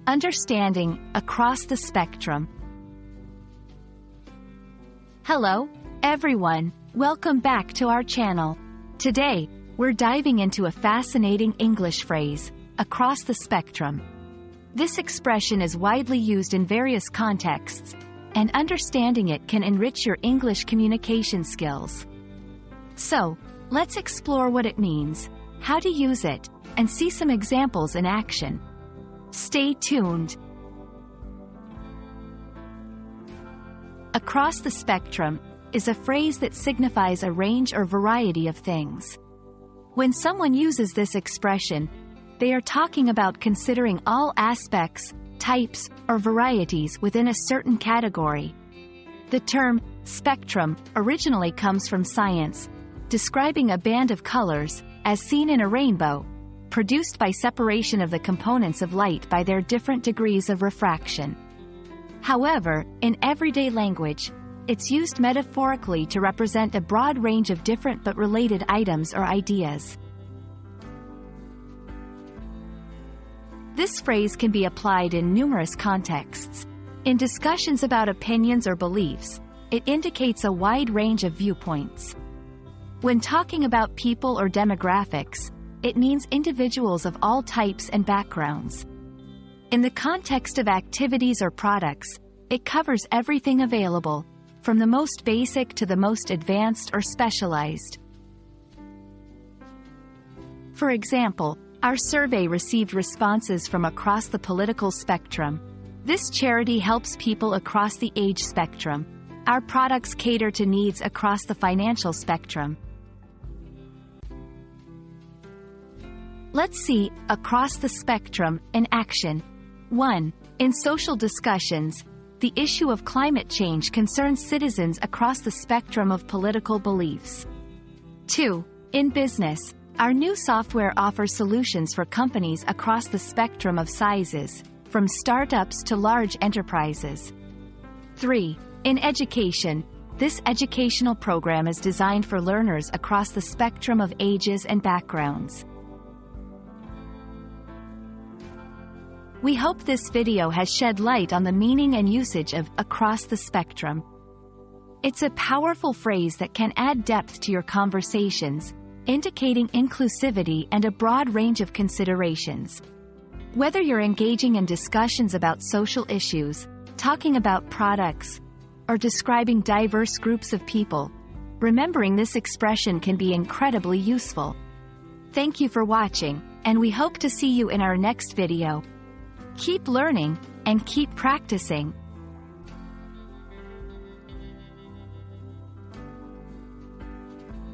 Understanding across the spectrum. Hello, everyone. Welcome back to our channel. Today, we're diving into a fascinating English phrase, across the spectrum. This expression is widely used in various contexts, and understanding it can enrich your English communication skills. So, let's explore what it means, how to use it, and see some examples in action. Stay tuned. Across the spectrum is a phrase that signifies a range or variety of things. When someone uses this expression, they are talking about considering all aspects, types, or varieties within a certain category. The term spectrum originally comes from science, describing a band of colors, as seen in a rainbow, produced by separation of the components of light by their different degrees of refraction. However, in everyday language, it's used metaphorically to represent a broad range of different but related items or ideas. This phrase can be applied in numerous contexts. In discussions about opinions or beliefs, it indicates a wide range of viewpoints. When talking about people or demographics, it means individuals of all types and backgrounds. In the context of activities or products, it covers everything available, from the most basic to the most advanced or specialized. For example, our survey received responses from across the political spectrum. This charity helps people across the age spectrum. Our products cater to needs across the financial spectrum. Let's see across the spectrum in action. 1. In social discussions, the issue of climate change concerns citizens across the spectrum of political beliefs. 2. In business, our new software offers solutions for companies across the spectrum of sizes, from startups to large enterprises. 3. In education, this educational program is designed for learners across the spectrum of ages and backgrounds. We hope this video has shed light on the meaning and usage of across the spectrum. It's a powerful phrase that can add depth to your conversations, indicating inclusivity and a broad range of considerations. Whether you're engaging in discussions about social issues, talking about products, or describing diverse groups of people, remembering this expression can be incredibly useful. Thank you for watching, and we hope to see you in our next video. Keep learning, and keep practicing.